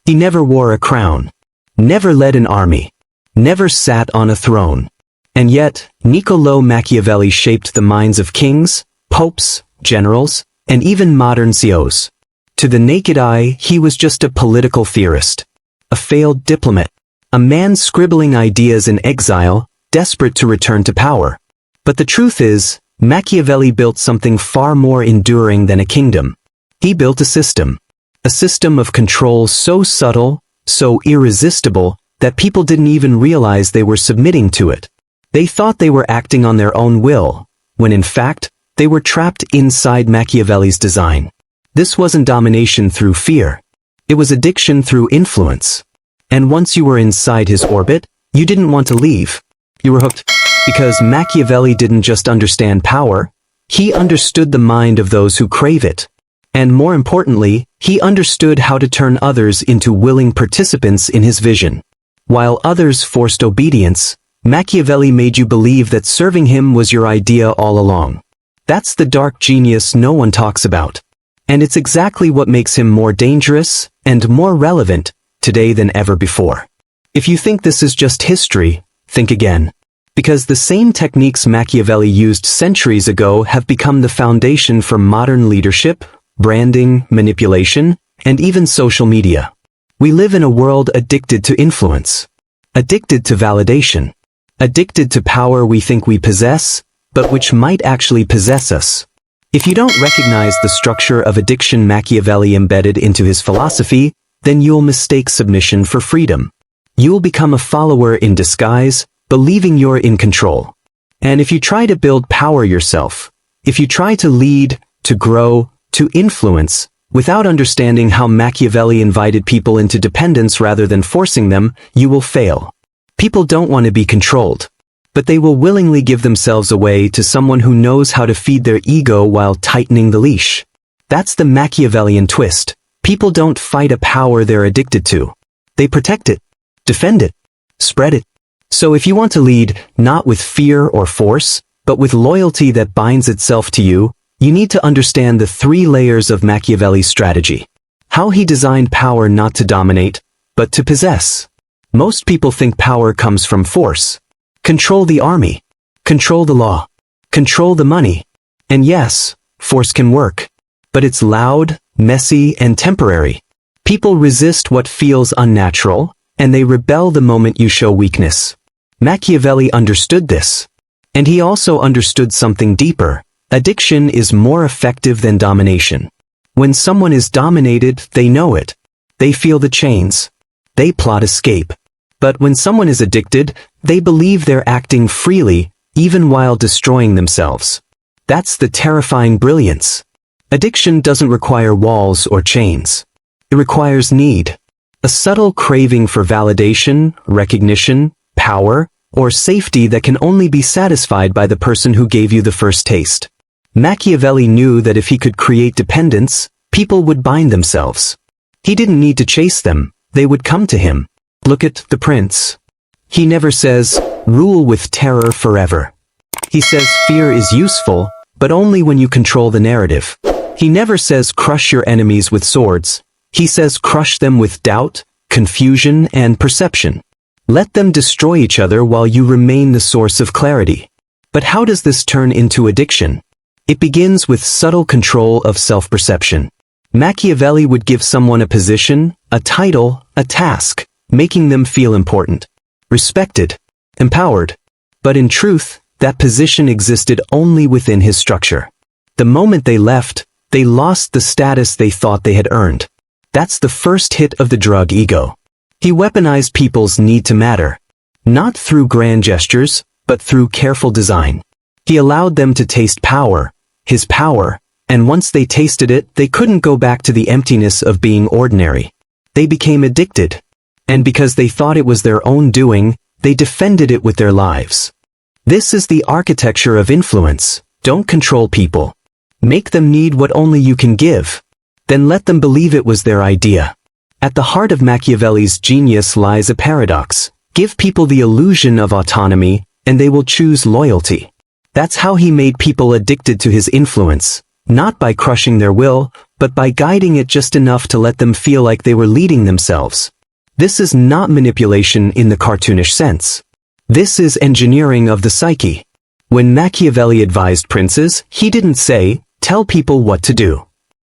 He never wore a crown, never led an army, never sat on a throne. And yet, Niccolò Machiavelli shaped the minds of kings, popes, generals, and even modern CEOs. To the naked eye, he was just a political theorist, a failed diplomat, a man scribbling ideas in exile, desperate to return to power. But the truth is, Machiavelli built something far more enduring than a kingdom. He built a system of control so subtle, so irresistible, that people didn't even realize they were submitting to it. They thought they were acting on their own will, when in fact, they were trapped inside Machiavelli's design. This wasn't domination through fear. It was addiction through influence. And once you were inside his orbit, you didn't want to leave. You were hooked. Because Machiavelli didn't just understand power, he understood the mind of those who crave it. And more importantly, he understood how to turn others into willing participants in his vision. While others forced obedience, Machiavelli made you believe that serving him was your idea all along. That's the dark genius no one talks about. And it's exactly what makes him more dangerous and more relevant today than ever before. If you think this is just history, think again. Because the same techniques Machiavelli used centuries ago have become the foundation for modern leadership, branding, manipulation, and even social media. We live in a world addicted to influence, addicted to validation, addicted to power we think we possess, but which might actually possess us. If you don't recognize the structure of addiction Machiavelli embedded into his philosophy, then you'll mistake submission for freedom. You'll become a follower in disguise, believing you're in control. And if you try to build power yourself, if you try to lead, to grow, to influence, without understanding how Machiavelli invited people into dependence rather than forcing them, you will fail. People don't want to be controlled, but they will willingly give themselves away to someone who knows how to feed their ego while tightening the leash. That's the Machiavellian twist. People don't fight a power they're addicted to. They protect it, defend it, spread it. So if you want to lead, not with fear or force, but with loyalty that binds itself to you, you need to understand the 3 layers of Machiavelli's strategy. How he designed power not to dominate, but to possess. Most people think power comes from force. Control the army. Control the law. Control the money. And yes, force can work. But it's loud, messy, and temporary. People resist what feels unnatural, and they rebel the moment you show weakness. Machiavelli understood this. And he also understood something deeper. Addiction is more effective than domination. When someone is dominated, they know it. They feel the chains. They plot escape. But when someone is addicted, they believe they're acting freely, even while destroying themselves. That's the terrifying brilliance. Addiction doesn't require walls or chains. It requires need. A subtle craving for validation, recognition, power, or safety that can only be satisfied by the person who gave you the first taste. Machiavelli knew that if he could create dependence, people would bind themselves. He didn't need to chase them, they would come to him. Look at the prince. He never says, rule with terror forever. He says fear is useful, but only when you control the narrative. He never says crush your enemies with swords. He says crush them with doubt, confusion, and perception. Let them destroy each other while you remain the source of clarity. But how does this turn into addiction? It begins with subtle control of self-perception. Machiavelli would give someone a position, a title, a task, making them feel important, respected, empowered. But in truth, that position existed only within his structure. The moment they left, they lost the status they thought they had earned. That's the first hit of the drug ego. He weaponized people's need to matter, not through grand gestures, but through careful design. He allowed them to taste power, his power, and once they tasted it, they couldn't go back to the emptiness of being ordinary. They became addicted. And because they thought it was their own doing, they defended it with their lives. This is the architecture of influence. Don't control people. Make them need what only you can give. Then let them believe it was their idea. At the heart of Machiavelli's genius lies a paradox. Give people the illusion of autonomy, and they will choose loyalty. That's how he made people addicted to his influence, not by crushing their will, but by guiding it just enough to let them feel like they were leading themselves. This is not manipulation in the cartoonish sense. This is engineering of the psyche. When Machiavelli advised princes, he didn't say, "Tell people what to do."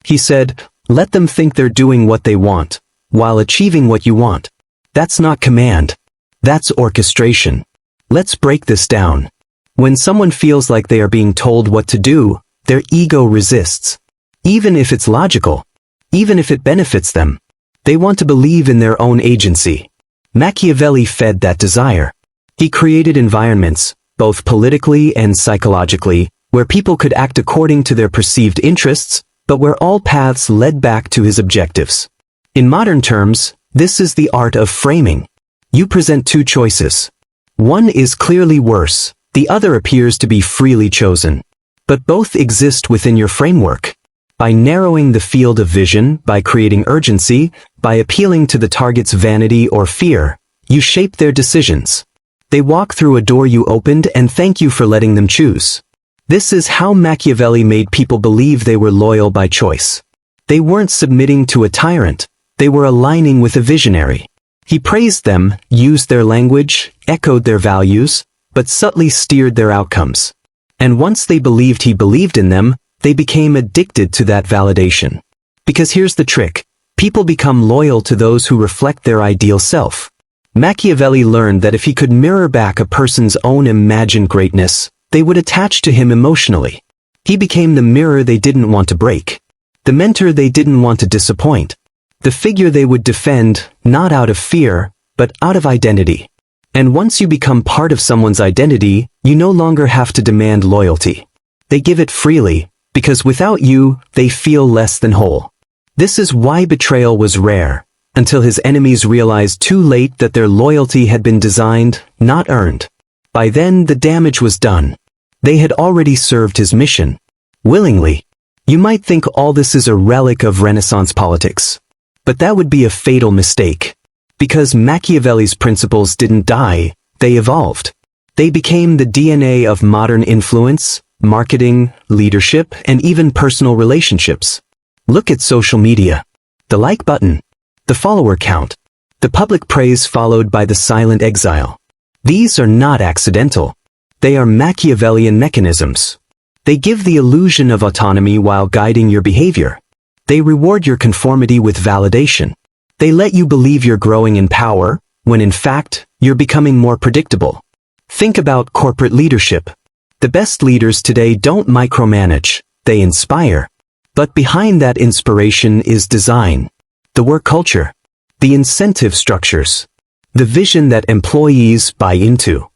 He said, "Let them think they're doing what they want, while achieving what you want." That's not command. That's orchestration. Let's break this down. When someone feels like they are being told what to do, their ego resists. Even if it's logical. Even if it benefits them. They want to believe in their own agency. Machiavelli fed that desire. He created environments, both politically and psychologically, where people could act according to their perceived interests, but where all paths led back to his objectives. In modern terms, this is the art of framing. You present two choices. One is clearly worse, the other appears to be freely chosen. But both exist within your framework. By narrowing the field of vision, by creating urgency, by appealing to the target's vanity or fear, you shape their decisions. They walk through a door you opened and thank you for letting them choose. This is how Machiavelli made people believe they were loyal by choice. They weren't submitting to a tyrant, they were aligning with a visionary. He praised them, used their language, echoed their values, but subtly steered their outcomes. And once they believed he believed in them, they became addicted to that validation. Because here's the trick, people become loyal to those who reflect their ideal self. Machiavelli learned that if he could mirror back a person's own imagined greatness, they would attach to him emotionally. He became the mirror they didn't want to break. The mentor they didn't want to disappoint. The figure they would defend, not out of fear, but out of identity. And once you become part of someone's identity, you no longer have to demand loyalty. They give it freely, because without you, they feel less than whole. This is why betrayal was rare, until his enemies realized too late that their loyalty had been designed, not earned. By then, the damage was done. They had already served his mission. Willingly. You might think all this is a relic of Renaissance politics. But that would be a fatal mistake. Because Machiavelli's principles didn't die, they evolved. They became the DNA of modern influence, marketing, leadership, and even personal relationships. Look at social media. The like button. The follower count. The public praise followed by the silent exile. These are not accidental. They are Machiavellian mechanisms. They give the illusion of autonomy while guiding your behavior. They reward your conformity with validation. They let you believe you're growing in power, when in fact, you're becoming more predictable. Think about corporate leadership. The best leaders today don't micromanage, they inspire. But behind that inspiration is design. The work culture. The incentive structures. The vision that employees buy into.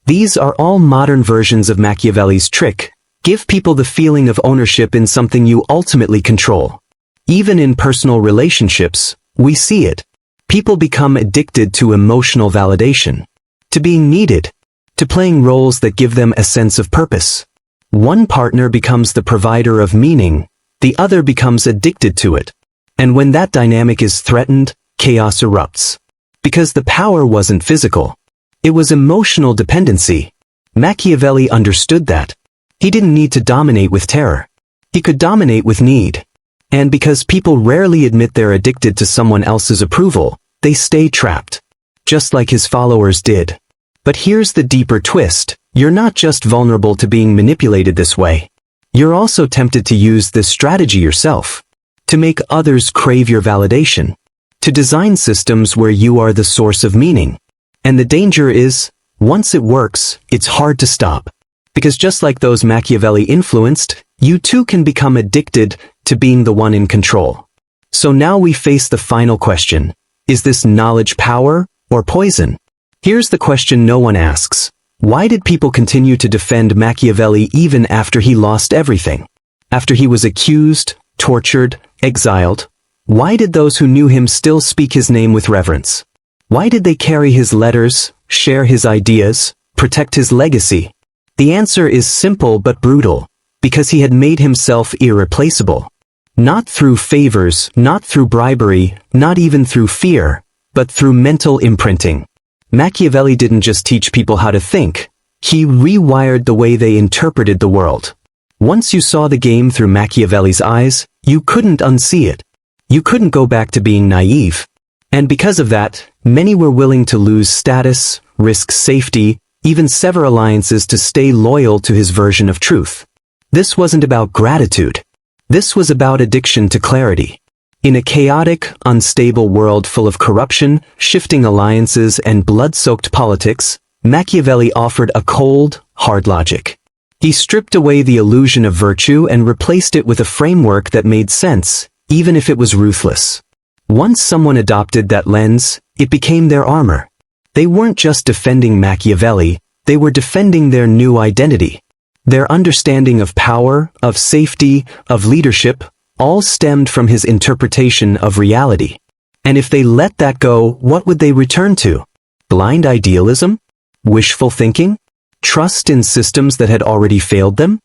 These are all modern versions of Machiavelli's trick. Give people the feeling of ownership in something you ultimately control. Even in personal relationships, we see it. People become addicted to emotional validation. To being needed. To playing roles that give them a sense of purpose. One partner becomes the provider of meaning, the other becomes addicted to it. And when that dynamic is threatened, chaos erupts. Because the power wasn't physical. It was emotional dependency. Machiavelli understood that. He didn't need to dominate with terror. He could dominate with need. And because people rarely admit they're addicted to someone else's approval, they stay trapped. Just like his followers did. But here's the deeper twist. You're not just vulnerable to being manipulated this way. You're also tempted to use this strategy yourself. To make others crave your validation. To design systems where you are the source of meaning. And the danger is, once it works, it's hard to stop. Because just like those Machiavelli influenced, you too can become addicted to being the one in control. So now we face the final question. Is this knowledge power or poison? Here's the question no one asks. Why did people continue to defend Machiavelli even after he lost everything? After he was accused, tortured, exiled? Why did those who knew him still speak his name with reverence? Why did they carry his letters, share his ideas, protect his legacy? The answer is simple but brutal. Because he had made himself irreplaceable. Not through favors, not through bribery, not even through fear, but through mental imprinting. Machiavelli didn't just teach people how to think, he rewired the way they interpreted the world. Once you saw the game through Machiavelli's eyes, You couldn't unsee it. You couldn't go back to being naive. And because of that, many were willing to lose status, risk safety, even sever alliances to stay loyal to his version of truth. This wasn't about gratitude. This was about addiction to clarity. In a chaotic, unstable world full of corruption, shifting alliances, and blood-soaked politics, Machiavelli offered a cold, hard logic. He stripped away the illusion of virtue and replaced it with a framework that made sense, even if it was ruthless. Once someone adopted that lens, it became their armor. They weren't just defending Machiavelli, they were defending their new identity. Their understanding of power, of safety, of leadership, all stemmed from his interpretation of reality. And if they let that go, what would they return to? Blind idealism? Wishful thinking? Trust in systems that had already failed them?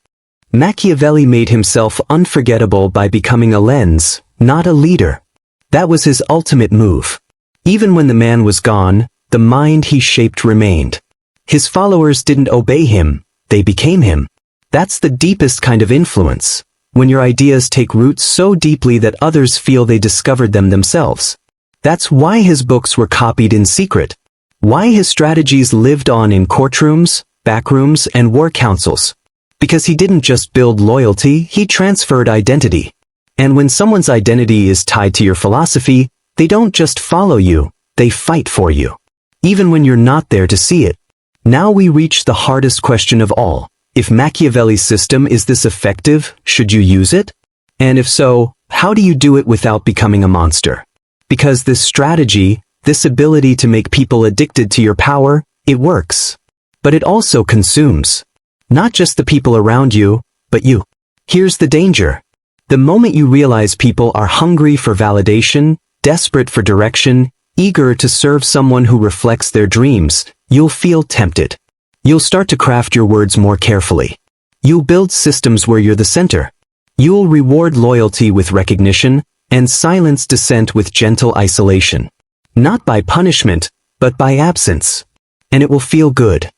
Machiavelli made himself unforgettable by becoming a lens, not a leader. That was his ultimate move. Even when the man was gone, the mind he shaped remained. His followers didn't obey him, they became him. That's the deepest kind of influence, when your ideas take root so deeply that others feel they discovered them themselves. That's why his books were copied in secret. Why his strategies lived on in courtrooms, backrooms, and war councils. Because he didn't just build loyalty, he transferred identity. And when someone's identity is tied to your philosophy, they don't just follow you, they fight for you. Even when you're not there to see it. Now we reach the hardest question of all. If Machiavelli's system is this effective, should you use it? And if so, how do you do it without becoming a monster? Because this strategy, this ability to make people addicted to your power, it works. But it also consumes. Not just the people around you, but you. Here's the danger. The moment you realize people are hungry for validation, desperate for direction, eager to serve someone who reflects their dreams, you'll feel tempted. You'll start to craft your words more carefully. You'll build systems where you're the center. You'll reward loyalty with recognition, and silence dissent with gentle isolation. Not by punishment, but by absence. And it will feel good.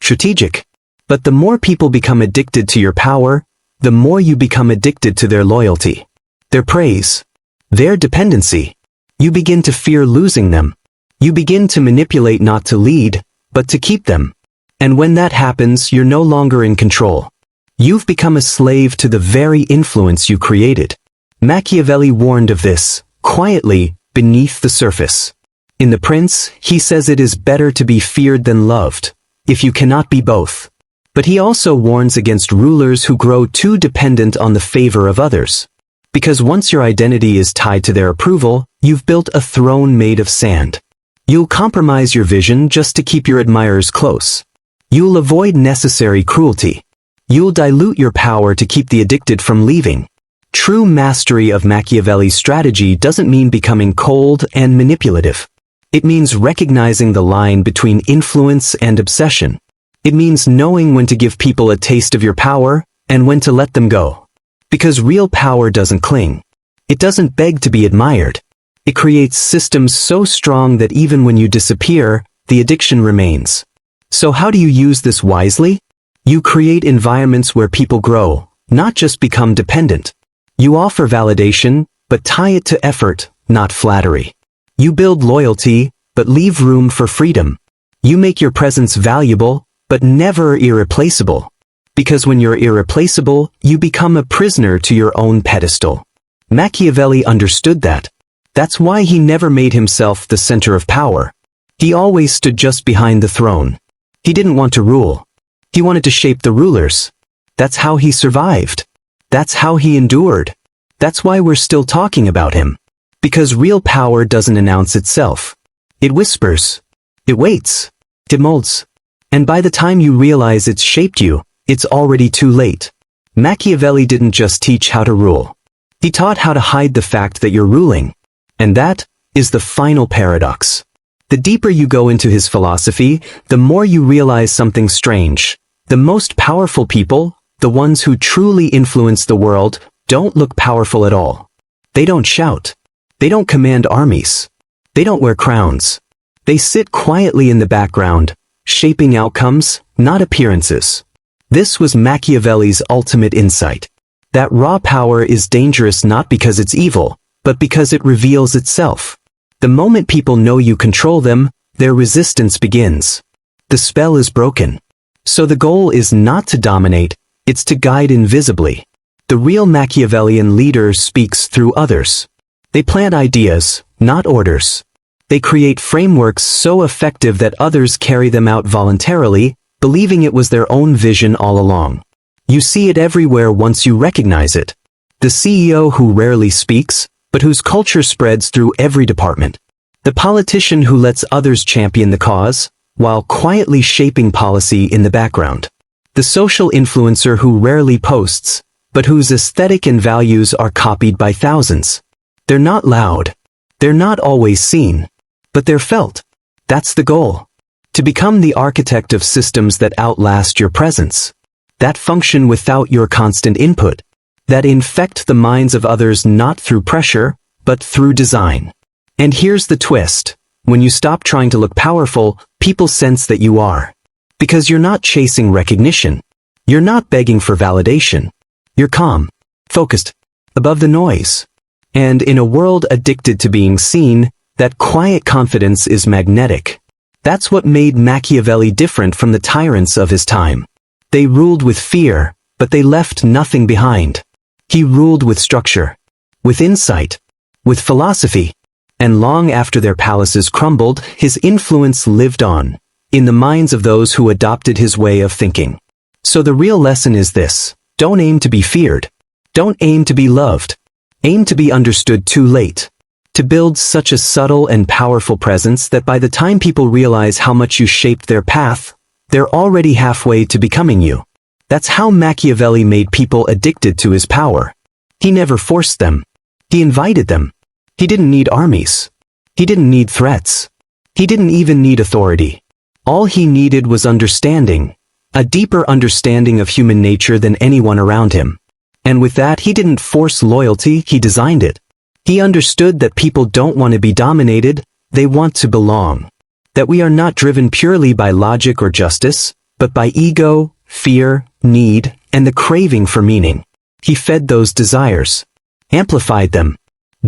Strategic. But the more people become addicted to your power, the more you become addicted to their loyalty, their praise, their dependency. You begin to fear losing them. You begin to manipulate not to lead, but to keep them. And when that happens, you're no longer in control. You've become a slave to the very influence you created. Machiavelli warned of this, quietly, beneath the surface. In The Prince, he says it is better to be feared than loved, if you cannot be both. But he also warns against rulers who grow too dependent on the favor of others. Because once your identity is tied to their approval, you've built a throne made of sand. You'll compromise your vision just to keep your admirers close. You'll avoid necessary cruelty. You'll dilute your power to keep the addicted from leaving. True mastery of Machiavelli's strategy doesn't mean becoming cold and manipulative. It means recognizing the line between influence and obsession. It means knowing when to give people a taste of your power, and when to let them go. Because real power doesn't cling. It doesn't beg to be admired. It creates systems so strong that even when you disappear, the addiction remains. So how do you use this wisely? You create environments where people grow, not just become dependent. You offer validation, but tie it to effort, not flattery. You build loyalty, but leave room for freedom. You make your presence valuable, but never irreplaceable. Because when you're irreplaceable, you become a prisoner to your own pedestal. Machiavelli understood that. That's why he never made himself the center of power. He always stood just behind the throne. He didn't want to rule. He wanted to shape the rulers. That's how he survived. That's how he endured. That's why we're still talking about him. Because real power doesn't announce itself. It whispers. It waits. It molds. And by the time you realize it's shaped you, it's already too late. Machiavelli didn't just teach how to rule. He taught how to hide the fact that you're ruling. And that is the final paradox. The deeper you go into his philosophy, the more you realize something strange. The most powerful people, the ones who truly influence the world, don't look powerful at all. They don't shout. They don't command armies. They don't wear crowns. They sit quietly in the background, shaping outcomes, not appearances. This was Machiavelli's ultimate insight. That raw power is dangerous not because it's evil, but because it reveals itself. The moment people know you control them, their resistance begins. The spell is broken. So the goal is not to dominate, it's to guide invisibly. The real Machiavellian leader speaks through others. They plant ideas, not orders. They create frameworks so effective that others carry them out voluntarily, believing it was their own vision all along. You see it everywhere once you recognize it. The CEO who rarely speaks, but whose culture spreads through every department. The politician who lets others champion the cause, while quietly shaping policy in the background. The social influencer who rarely posts, but whose aesthetic and values are copied by thousands. They're not loud. They're not always seen. But they're felt. That's the goal. To become the architect of systems that outlast your presence. That function without your constant input. That infect the minds of others not through pressure, but through design. And here's the twist. When you stop trying to look powerful, people sense that you are. Because you're not chasing recognition. You're not begging for validation. You're calm, focused, above the noise. And in a world addicted to being seen, that quiet confidence is magnetic. That's what made Machiavelli different from the tyrants of his time. They ruled with fear, but they left nothing behind. He ruled with structure, with insight, with philosophy. And long after their palaces crumbled, his influence lived on, in the minds of those who adopted his way of thinking. So the real lesson is this: don't aim to be feared. Don't aim to be loved. Aim to be understood too late. To build such a subtle and powerful presence that by the time people realize how much you shaped their path, they're already halfway to becoming you. That's how Machiavelli made people addicted to his power. He never forced them. He invited them. He didn't need armies. He didn't need threats. He didn't even need authority. All he needed was understanding, a deeper understanding of human nature than anyone around him. And with that, he didn't force loyalty, he designed it. He understood that people don't want to be dominated, they want to belong. That we are not driven purely by logic or justice, but by ego, fear, need, and the craving for meaning. He fed those desires, amplified them,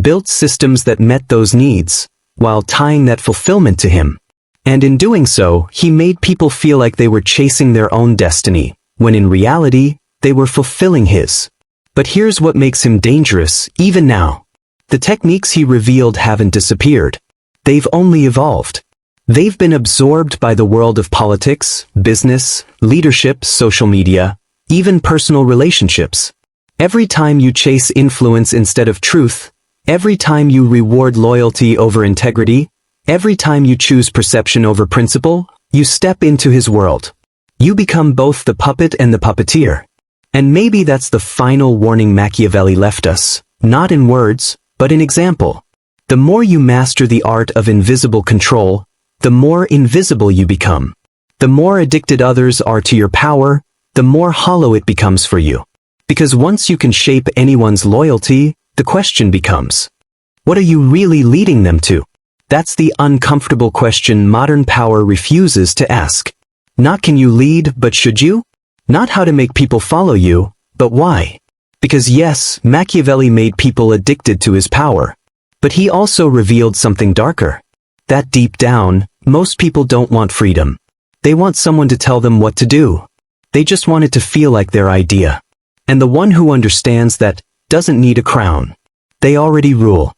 built systems that met those needs, while tying that fulfillment to him. And in doing so, he made people feel like they were chasing their own destiny, when in reality, they were fulfilling his. But here's what makes him dangerous, even now. The techniques he revealed haven't disappeared. They've only evolved. They've been absorbed by the world of politics, business, leadership, social media, even personal relationships. Every time you chase influence instead of truth, every time you reward loyalty over integrity, every time you choose perception over principle, you step into his world. You become both the puppet and the puppeteer. And maybe that's the final warning Machiavelli left us, not in words, but in example. The more you master the art of invisible control, the more invisible you become. The more addicted others are to your power, the more hollow it becomes for you. Because once you can shape anyone's loyalty, the question becomes, what are you really leading them to? That's the uncomfortable question modern power refuses to ask. Not can you lead, but should you? Not how to make people follow you, but why? Because yes, Machiavelli made people addicted to his power. But he also revealed something darker. That deep down, most people don't want freedom. They want someone to tell them what to do. They just want it to feel like their idea. And the one who understands that doesn't need a crown. They already rule.